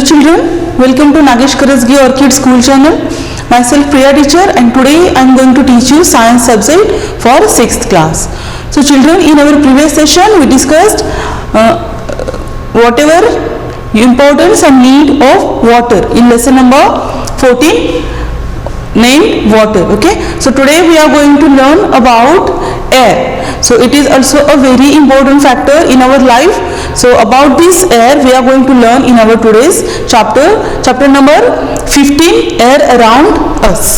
children, welcome to Nagesh Karasgi Orchid School channel. Myself Priya teacher, and today I am going to teach you science subject for 6th class. So children, in our previous session we discussed whatever importance and need of water in lesson number 14 named water. Okay, so today we are going to learn about air. So it is also a very important factor in our life. So about this air we are going to learn in our today's chapter number 15, air around us.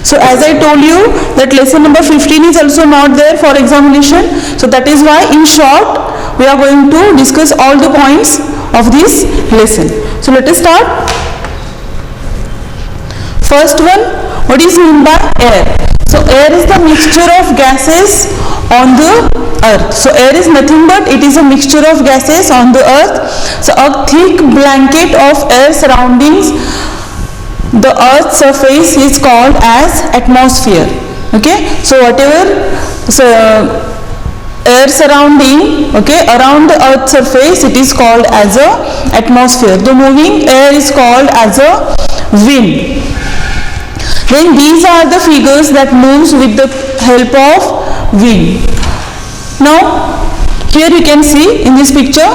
So as I told you that lesson number 15 is also not there for examination. So that is why in short we are going to discuss all the points of this lesson. So let us start. First one, what is meant by air? So air is the mixture of gases on the earth. So air is nothing but it is a mixture of gases on the earth. So a thick blanket of air surroundings the earth's surface is called as atmosphere. Okay, so whatever air surrounding, okay, around the earth's surface, it is called as a atmosphere. The moving air is called as a wind. Then these are the figures that moves with the help of wind. Now here you can see in this picture,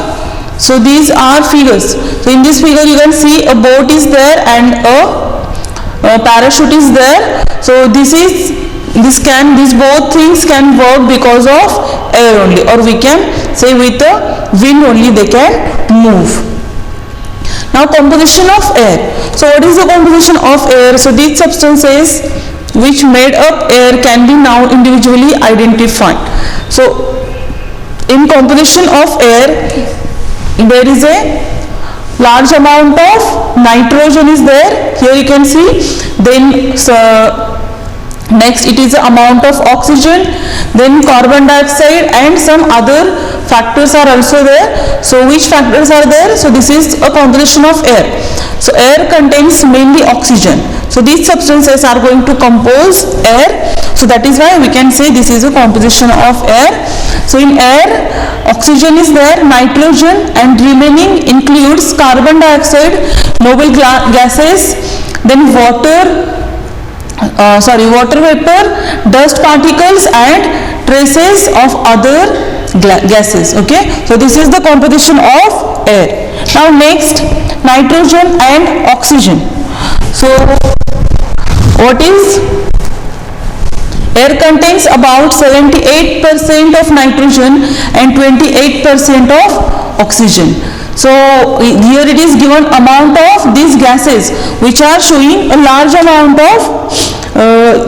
so these are figures. So in this figure you can see a boat is there and a parachute is there. So these both things can work because of air only, or we can say with the wind only they can move. Now composition of air. So what is the composition of air? So these substances which made up air can be now individually identified. So in composition of air there is a large amount of nitrogen is there. Here you can see. Then next it is the amount of oxygen, then carbon dioxide and some other factors are also there. So which factors are there? So this is a composition of air. So air contains mainly oxygen. So these substances are going to compose air. So that is why we can say this is a composition of air. So in air, oxygen is there, nitrogen, and remaining includes carbon dioxide, noble gases, then water vapor, dust particles and traces of other gases. Okay, so this is the composition of air. Now next, nitrogen and oxygen. So what is air? Contains about 78% of nitrogen and 28% of oxygen. So here it is given amount of these gases which are showing a large amount of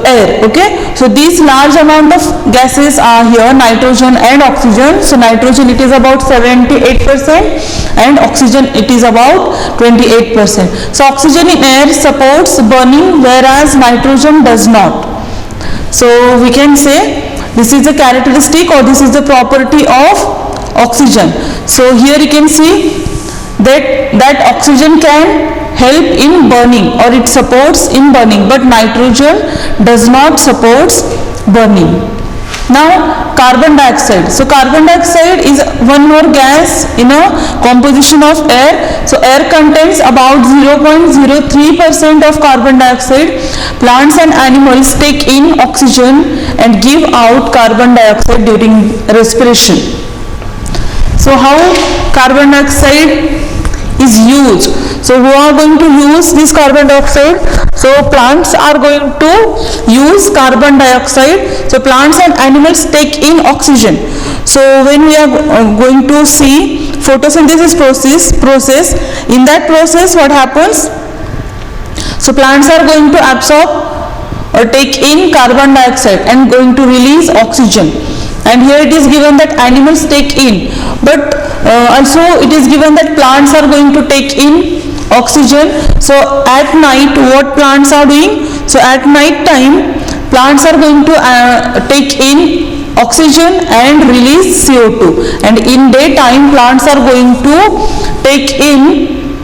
air. Okay, so these large amount of gases are here, nitrogen and oxygen. So nitrogen it is about 78% and oxygen it is about 28%. So oxygen in air supports burning whereas nitrogen does not. So we can say this is the characteristic or this is the property of oxygen. So here you can see that oxygen can help in burning or it supports in burning, but nitrogen does not supports burning. Now carbon dioxide. So carbon dioxide is one more gas in a composition of air. So air contains about 0.03% of carbon dioxide. Plants and animals take in oxygen and give out carbon dioxide during respiration. So how carbon dioxide is used? So who are going to use this carbon dioxide? So plants are going to use carbon dioxide. So plants and animals take in oxygen. So when we are going to see photosynthesis process, in that process what happens? So plants are going to absorb or take in carbon dioxide and going to release oxygen. And here it is given that animals take in, but also it is given that plants are going to take in oxygen. So at night what plants are doing? So at night time plants are going to take in oxygen and release CO2, and in daytime plants are going to take in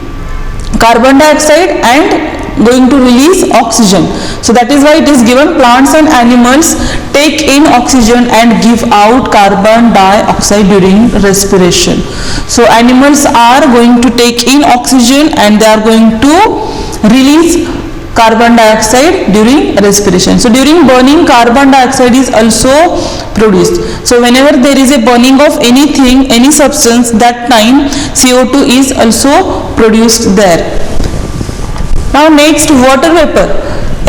carbon dioxide and going to release oxygen. So that is why it is given plants and animals take in oxygen and give out carbon dioxide during respiration. So animals are going to take in oxygen and they are going to release carbon dioxide during respiration. So during burning, carbon dioxide is also produced. So whenever there is a burning of anything, any substance, that time CO2 is also produced there. Now next, water vapor.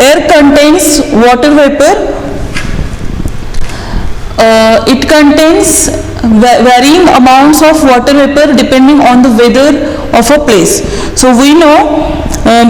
Air contains water vapor. It contains varying amounts of water vapor depending on the weather of a place. So we know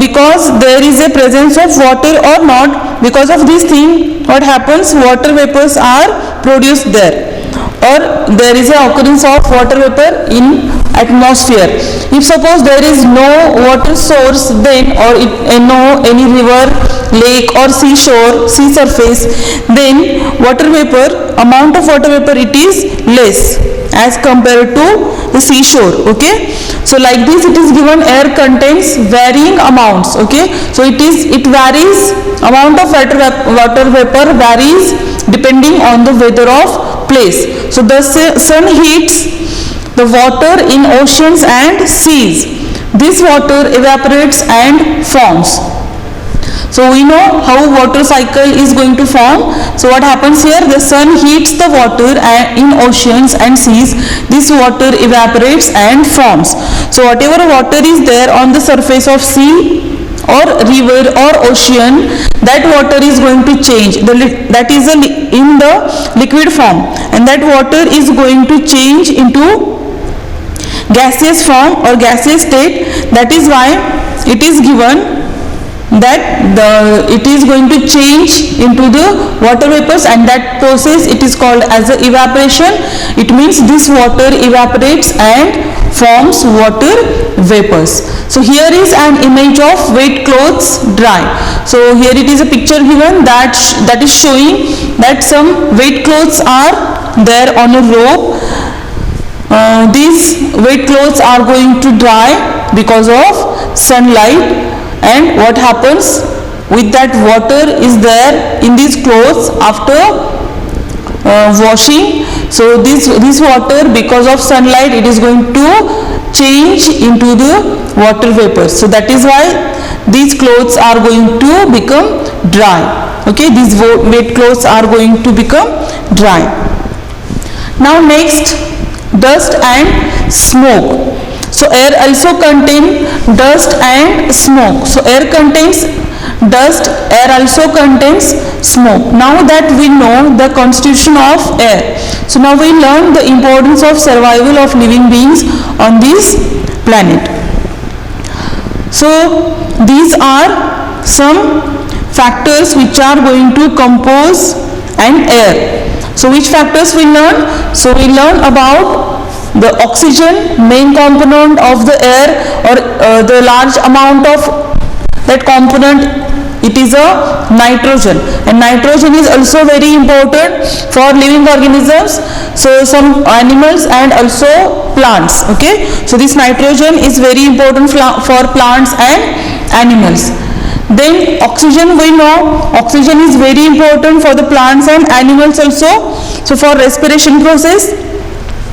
because there is a presence of water or not, because of this thing what happens, water vapors are produced there, or there is a occurrence of water vapor in atmosphere. If suppose there is no water source then, or no any river, lake or seashore, sea surface, then water vapor, amount of water vapor, it is less as compared to the seashore. Okay, so like this it is given, air contains varying amounts. Okay, so it varies, amount of water vapor varies depending on the weather of place. So the sun heats the water in oceans and seas. This water evaporates and forms. So we know how water cycle is going to form. So what happens here, the sun heats the water in oceans and seas. This water evaporates and forms. So whatever water is there on the surface of sea or river or ocean, that water is going to change. That is in the liquid form, and that water is going to change into gaseous form or gaseous state. That is why it is given that it is going to change into the water vapors, and that process it is called as the evaporation. It means this water evaporates and forms water vapors. So here is an image of wet clothes dry. So here it is a picture given that is showing that some wet clothes are there on a rope. These wet clothes are going to dry because of sunlight. And what happens with that water is there in these clothes after washing. So this water, because of sunlight, it is going to change into the water vapors. So that is why these clothes are going to become dry. Okay, these wet clothes are going to become dry. Now next, dust and smoke. So air also contains dust and smoke. So air contains dust, air also contains smoke. Now that we know the constitution of air, so now we learn the importance of survival of living beings on this planet. So these are some factors which are going to compose an air. So which factors we learn? So we learn about the oxygen, main component of the air, or the large amount of that component, it is a nitrogen, and nitrogen is also very important for living organisms, so some animals and also plants. Okay, so this nitrogen is very important for plants and animals. Then oxygen, we know oxygen is very important for the plants and animals also, so for respiration process.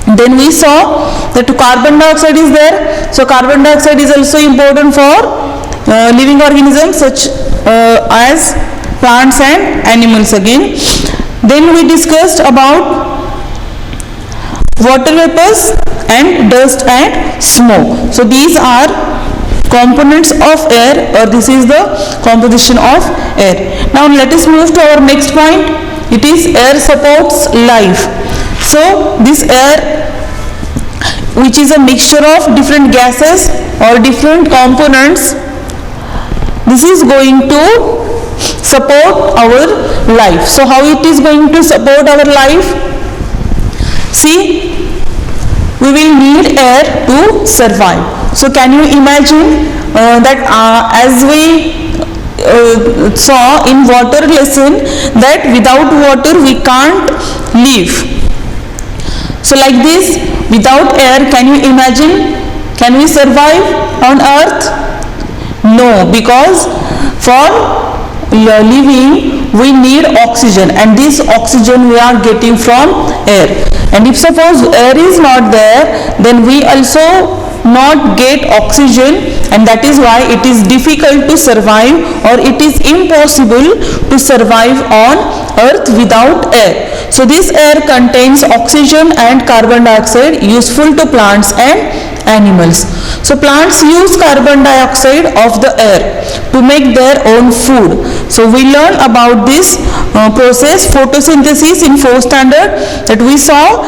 Then we saw that carbon dioxide is there. So carbon dioxide is also important for living organisms such as plants and animals again. Then we discussed about water vapors and dust and smoke. So these are components of air, or this is the composition of air. Now let us move to our next point. It is air supports life. So this air, which is a mixture of different gases or different components, this is going to support our life. So how it is going to support our life? See, we will need air to survive. So can you imagine that as we saw in water lesson, that without water we can't live. So like this, without air, can you imagine, can we survive on earth? No, because for living we need oxygen, and this oxygen we are getting from air. And if suppose air is not there, then we also not get oxygen, and that is why it is difficult to survive, or it is impossible to survive on earth without air. So this air contains oxygen and carbon dioxide, useful to plants and animals. So plants use carbon dioxide of the air to make their own food. So we learn about this process photosynthesis in 4th standard, that we saw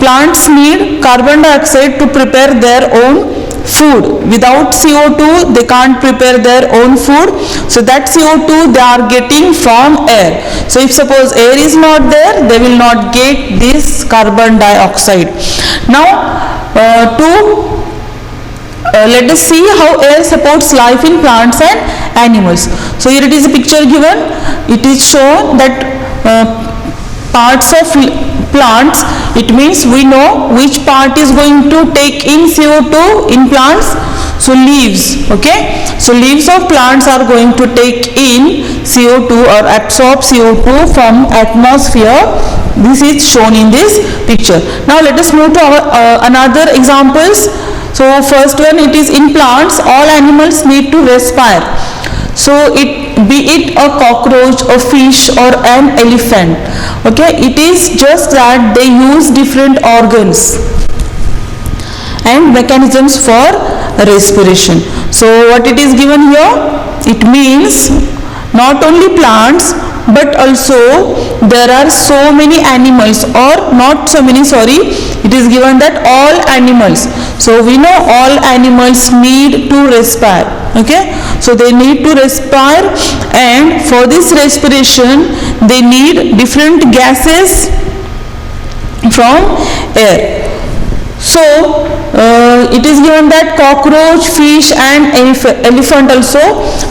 plants need carbon dioxide to prepare their own food. Without CO2 they can't prepare their own food, so that CO2 they are getting from air. So if suppose air is not there, they will not get this carbon dioxide. Now let us see how air supports life in plants and animals. So here it is a picture given. It is shown that parts of plants, it means we know which part is going to take in CO2 in plants. So leaves, okay, so leaves of plants are going to take in CO2 or absorb CO2 from atmosphere. This is shown in this picture. Now let us move to our another examples. So first one, it is in plants all animals need to respire. So be it a cockroach, a fish or an elephant, okay, it is just that they use different organs and mechanisms for respiration. So what it is given here, it means not only plants but also there are so many animals, or not so many, sorry, it is given that all animals. So we know all animals need to respire, okay, so they need to respire, and for this respiration they need different gases from air. So it is given that cockroach, fish and elephant also.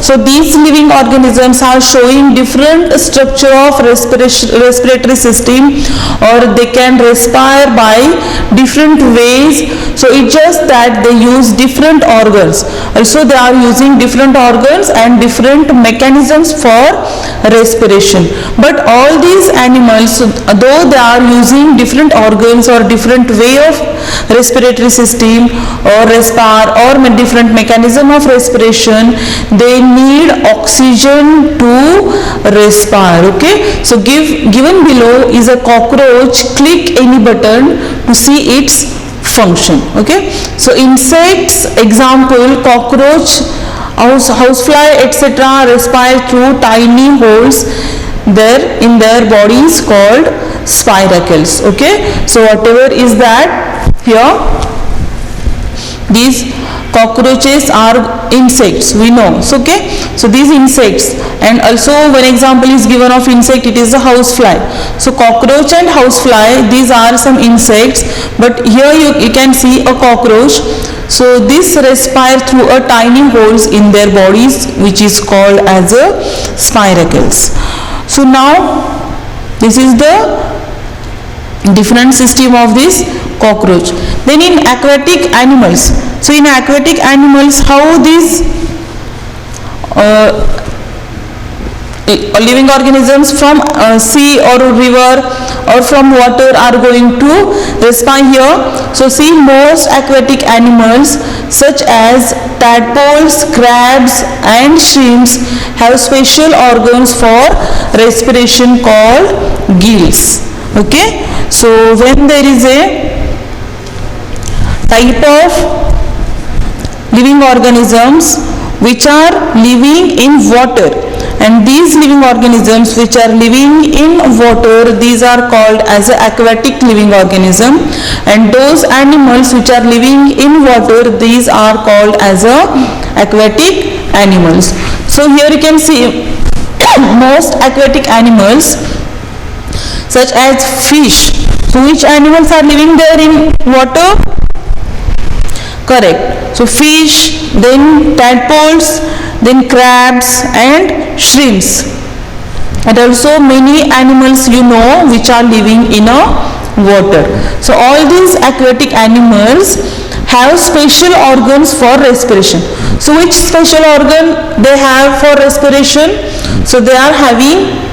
So these living organisms are showing different structure of respiratory system, or they can respire by different ways. So it's just that they use different organs. Also they are using different organs and different mechanisms for respiration. But all these animals, though they are using different organs or different way of respiratory system or respire or different mechanism of respiration, they need oxygen to respire, okay. So given below is a cockroach. Click any button to see its function, okay. So insects, example cockroach, housefly etc. respire through tiny holes there in their bodies called spiracles, okay. So whatever is that, here these cockroaches are insects, we know, so okay. So these insects, and also one example is given of insect, it is a housefly. So cockroach and housefly, these are some insects, but here you can see a cockroach. So this respire through a tiny holes in their bodies, which is called as a spiracles. So now this is the different system of this cockroach. Then in aquatic animals, so in aquatic animals, how these living organisms from sea or river or from water are going to respire here. So see, most aquatic animals such as tadpoles, crabs and shrimps have special organs for respiration called gills, okay. So when there is a type of living organisms which are living in water, and these living organisms which are living in water, these are called as aquatic living organism, and those animals which are living in water, these are called as aquatic animals. So here you can see most aquatic animals such as fish. So which animals are living there in water? Correct. So fish, then tadpoles, then crabs and shrimps, and also many animals you know which are living in a water. So all these aquatic animals have special organs for respiration. So which special organ they have for respiration? So they are having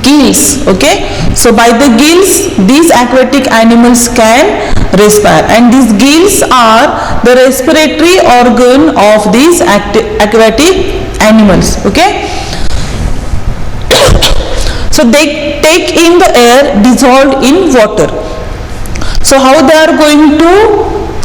gills. Okay, so by the gills these aquatic animals can respire, and these gills are the respiratory organ of these aquatic animals. Okay, so they take in the air dissolved in water. So how they are going to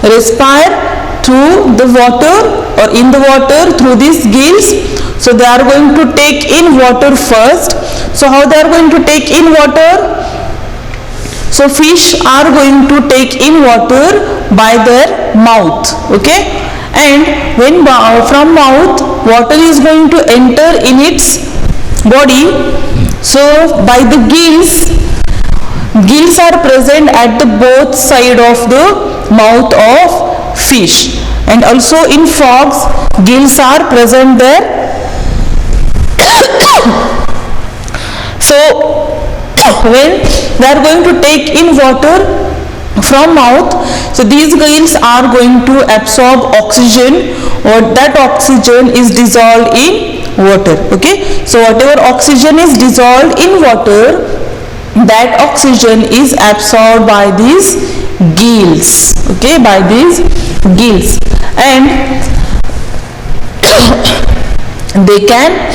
respire? Through the water or in the water through these gills. So they are going to take in water first. So how they are going to take in water? So fish are going to take in water by their mouth. Okay, and when from mouth water is going to enter in its body, so by the gills are present at the both side of the mouth of fish, and also in frogs gills are present there. So when they are going to take in water from mouth, so these gills are going to absorb oxygen, or that oxygen is dissolved in water. Okay, so whatever oxygen is dissolved in water, that oxygen is absorbed by these gills. Okay, by these gills, and they can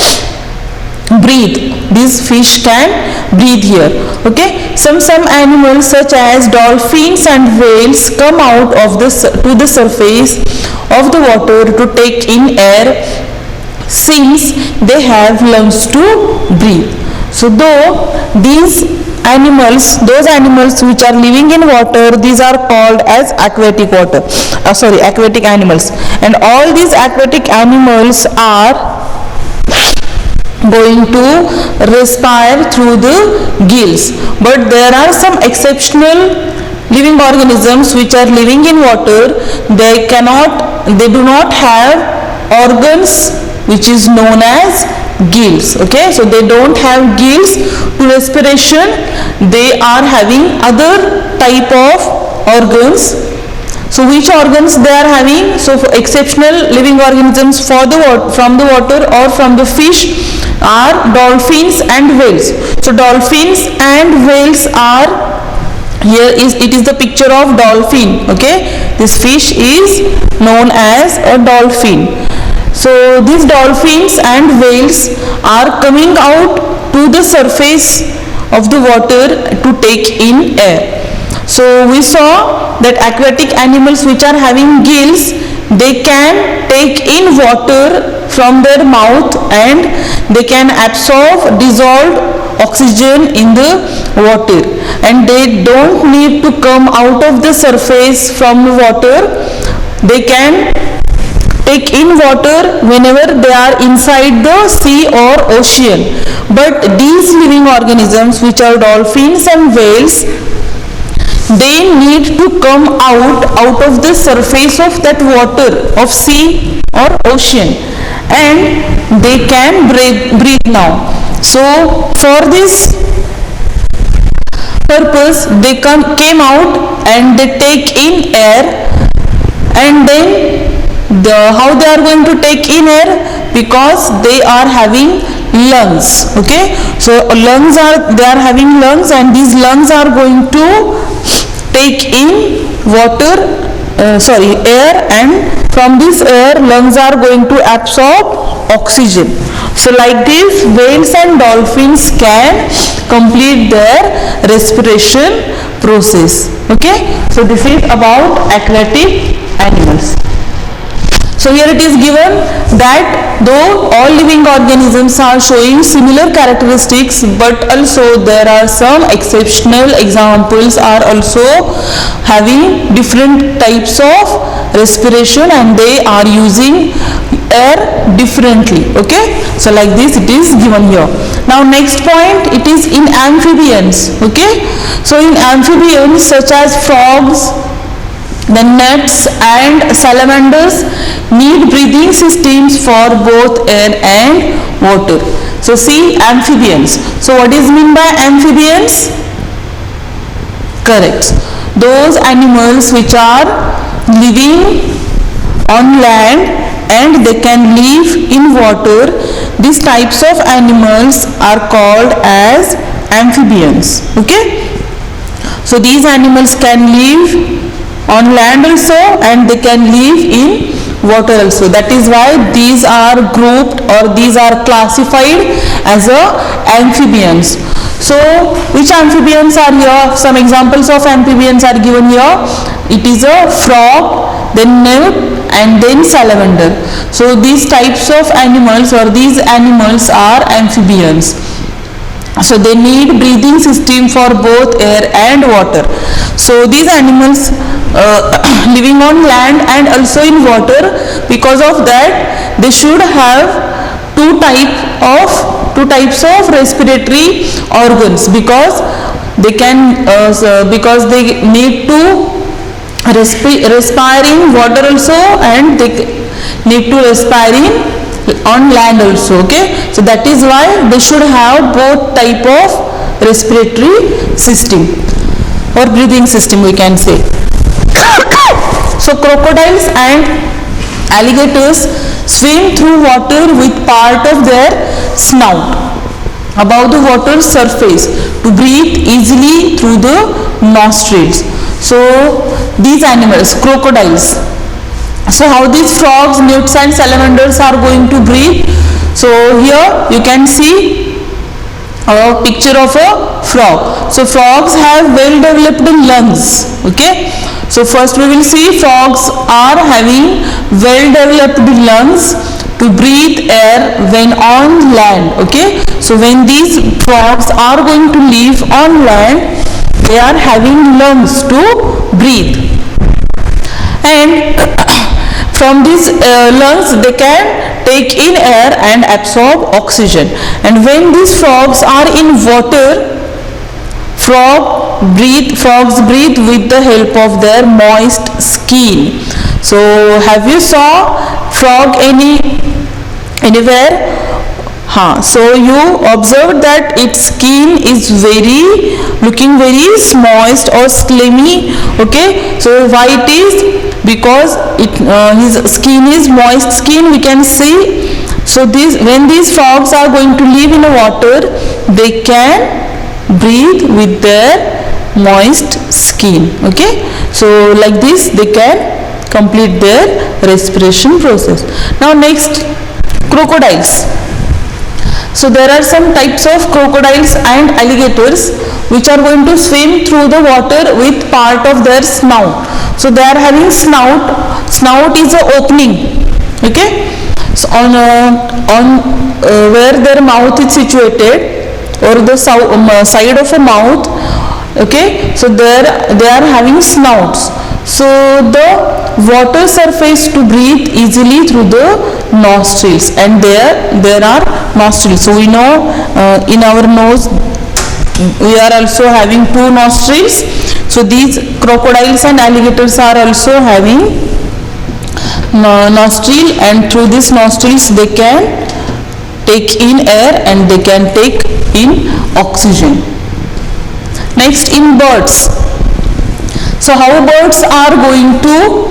breathe. These fish can breathe here. Okay, some animals such as dolphins and whales come out of to the surface of the water to take in air, since they have lungs to breathe. So though these animals, those animals which are living in water, these are called as aquatic aquatic animals, and all these aquatic animals are going to respire through the gills. But there are some exceptional living organisms which are living in water. They do not have organs which is known as gills. Okay, so they don't have gills to respiration. They are having other type of organs. So which organs they are having? So for exceptional living organisms from the water or from the fish are dolphins and whales. So dolphins and whales are, it is the picture of dolphin. Okay, this fish is known as a dolphin. So these dolphins and whales are coming out to the surface of the water to take in air. So we saw that aquatic animals which are having gills, they can take in water from their mouth and they can absorb dissolved oxygen in the water, and they don't need to come out of the surface from the water. They can take in water whenever they are inside the sea or ocean. But these living organisms which are dolphins and whales, they need to come out of the surface of that water of sea or ocean, and they can breathe now. So for this purpose they came out and they take in air, and then how they are going to take in air? Because they are having lungs. Okay, so they are having lungs, and these lungs are going to take in air, and from this air lungs are going to absorb oxygen. So like this whales and dolphins can complete their respiration process. Okay, so this is about aquatic animals. So here it is given that though all living organisms are showing similar characteristics, but also there are some exceptional examples are also having different types of respiration, and they are using air differently. Okay, so like this it is given here. Now next point, it is in amphibians. Okay, so in amphibians such as frogs, the gnats and salamanders need breathing systems for both air and water. So see amphibians. So what is meant by amphibians? Correct. Those animals which are living on land and they can live in water. These types of animals are called as amphibians. Okay, so these animals can live on land also and they can live in water also. That is why these are grouped or these are classified as amphibians. So which amphibians are here? Some examples of amphibians are given here. It is a frog, then newt, and then salamander. So these types of animals or these animals are amphibians. So they need breathing system for both air and water. So these animals living on land and also in water, because of that they should have two types of respiratory organs, because they need to respire in water also and they need to respire in on land also. Okay, so that is why they should have both type of respiratory system or breathing system, we can say. So crocodiles and alligators swim through water with part of their snout above the water surface to breathe easily through the nostrils. So these animals, crocodiles, so how these frogs, newts and salamanders are going to breathe? So here you can see a picture of a frog. So frogs have well developed lungs. Okay, so first we will see frogs are having well developed lungs to breathe air when on land. Okay, so when these frogs are going to live on land, they are having lungs to breathe, and from these lungs they can take in air and absorb oxygen. And when these frogs are in water, frogs breathe with the help of their moist skin. So have you saw frog anywhere? So you observed that its skin is looking very moist or slimy. Okay, so why it is? Because his skin is moist skin, we can see. So when these frogs are going to live in the water, they can breathe with their moist skin. Okay, so like this they can complete their respiration process. Now next, crocodiles. So there are some types of crocodiles and alligators which are going to swim through the water with part of their snout. So they are having snout. Snout is an opening. Okay, so on where their mouth is situated, or the side of a mouth. Okay, so there they are having snouts. So the water surface to breathe easily through the nostrils, and there are nostrils. So we know in our nose we are also having two nostrils. So these crocodiles and alligators are also having nostril, and through these nostrils they can take in air and they can take in oxygen. Next, in birds. So how birds are going to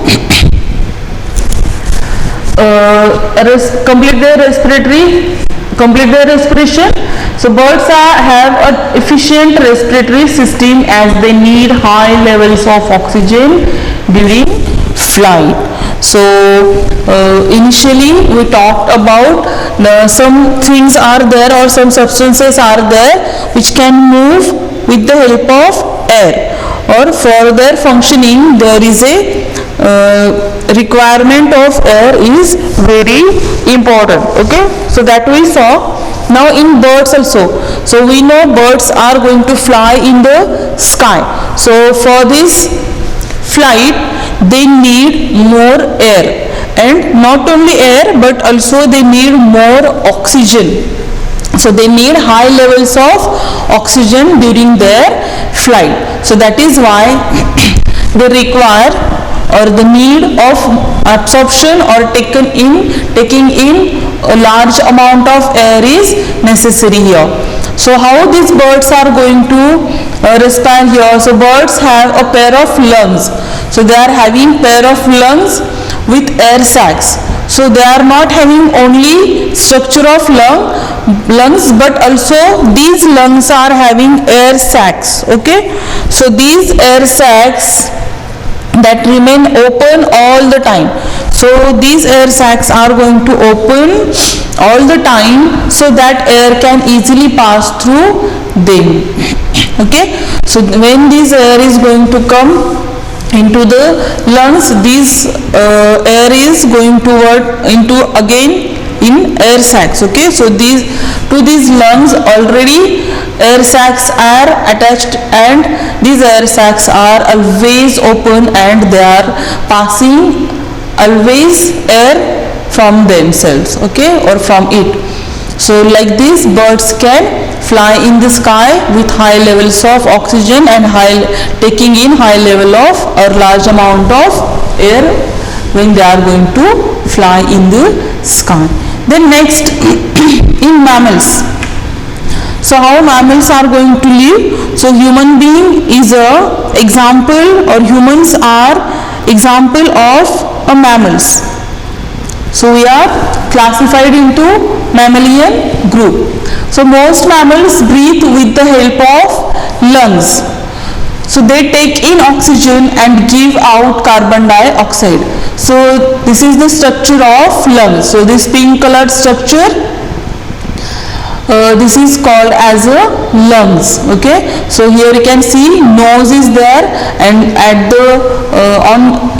complete their respiration? So birds have an efficient respiratory system as they need high levels of oxygen during flight. So initially we talked about some things are there or some substances are there which can move with the help of air, or for their functioning there is a requirement of air is very important. Okay, so that we saw. Now in birds also, so we know birds are going to fly in the sky. So for this flight they need more air, and not only air but also they need more oxygen. So they need high levels of oxygen during their flight. So that is why they require, or the need of absorption or taking in a large amount of air is necessary here. So how these birds are going to respire here? So birds have a pair of lungs. So they are having pair of lungs with air sacs. So they are not having only structure of lungs, but also these lungs are having air sacs. Okay, so these air sacs that remain open all the time. So these air sacs are going to open all the time so that air can easily pass through them. Okay, so when this air is going to come into the lungs, this air is going toward into again in air sacs. Okay, so these to these lungs already air sacs are attached, and these air sacs are always open and they are passing always air from themselves, okay, or from it. So like this, birds can fly in the sky with high levels of oxygen and taking in high level of or large amount of air when they are going to fly in the sky. Then next, in mammals. So how mammals are going to live? So human being is a example, or humans are example of a mammals. So we are classified into mammalian group. So most mammals breathe with the help of lungs. So they take in oxygen and give out carbon dioxide. So this is the structure of lungs. So this pink colored structure, this is called as a lungs. Okay, so here you can see nose is there, and at the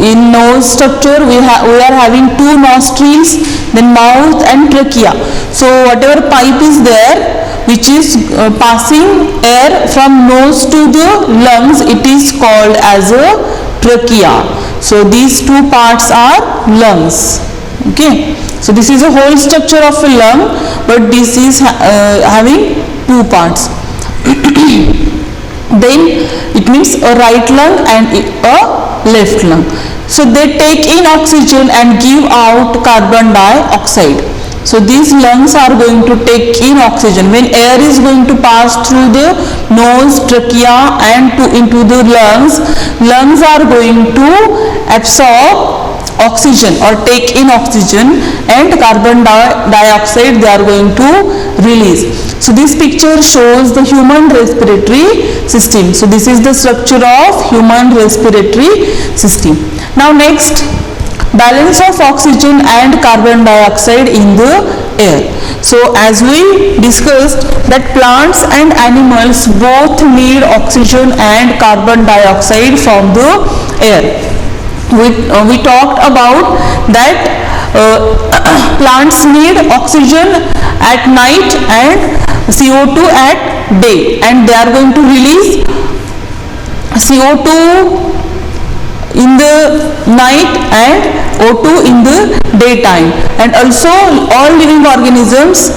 in nose structure we are having two nostrils, then mouth and trachea. So whatever pipe is there which is passing air from nose to the lungs, it is called as a trachea. So these two parts are lungs. Okay, so this is a whole structure of a lung, but this is having two parts. Then it means a right lung and a left lung. So they take in oxygen and give out carbon dioxide. So these lungs are going to take in oxygen. When air is going to pass through the nose, trachea and into the lungs are going to absorb oxygen or take in oxygen, and carbon dioxide they are going to release. So this picture shows the human respiratory system. So this is the structure of human respiratory system. Now next, balance of oxygen and carbon dioxide in the air. So as we discussed that plants and animals both need oxygen and carbon dioxide from the air. We talked about that plants need oxygen at night and CO2 at day, and they are going to release CO2 in the night and O2 in the daytime. And also all living organisms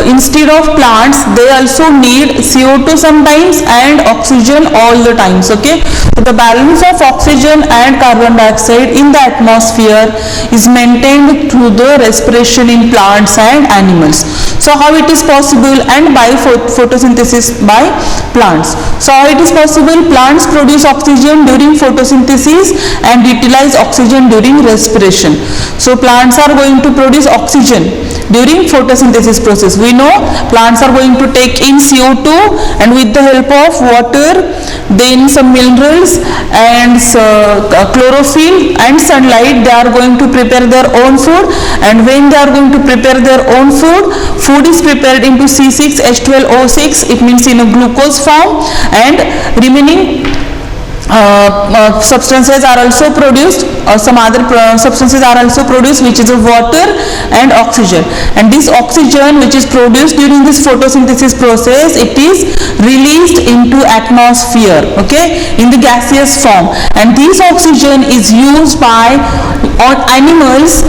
instead of plants, they also need CO2 sometimes and oxygen all the times. Okay, so the balance of oxygen and carbon dioxide in the atmosphere is maintained through the respiration in plants and animals. So how it is possible? And by photosynthesis by plants. So how it is possible? Plants produce oxygen during photosynthesis and utilize oxygen during respiration. So plants are going to produce oxygen during photosynthesis process. We know plants are going to take in CO2, and with the help of water, then some minerals and chlorophyll and sunlight, they are going to prepare their own food. And when they are going to prepare their own food is prepared into C6H12O6, it means in a glucose form, and remaining substances are also produced, or some other substances are also produced, which is water and oxygen. And this oxygen which is produced during this photosynthesis process, it is released into atmosphere, okay, in the gaseous form. And this oxygen is used by animals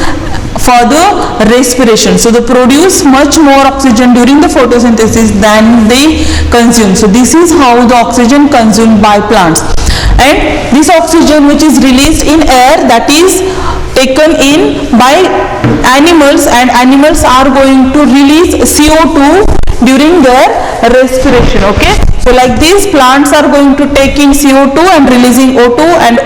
for the respiration. So they produce much more oxygen during the photosynthesis than they consume. So this is how the oxygen consumed by plants. And this oxygen which is released in air, that is taken in by animals, and animals are going to release CO2 during their respiration. Okay, So like this, plants are going to take in CO2 and releasing O2, and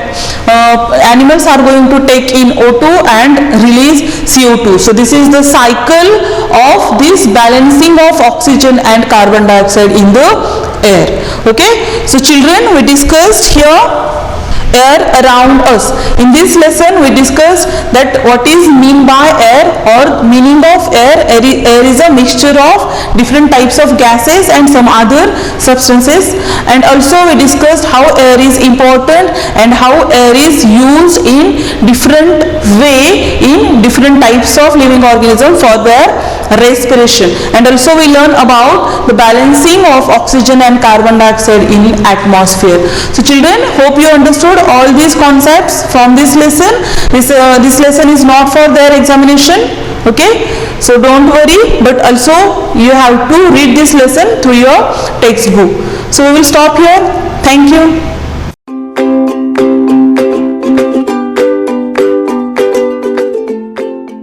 animals are going to take in O2 and release CO2. So this is the cycle of this balancing of oxygen and carbon dioxide in the air. Okay, so children, we discussed here air around us. In this lesson we discussed that what is mean by air, or meaning of air. Air is a mixture of different types of gases and some other substances, and also we discussed how air is important and how air is used in different way in different types of living organisms for their respiration, and also we learn about the balancing of oxygen and carbon dioxide in atmosphere. So children, hope you understood all these concepts from this lesson. This lesson is not for their examination, okay, so don't worry, but also you have to read this lesson through your textbook. So we will stop here. Thank you.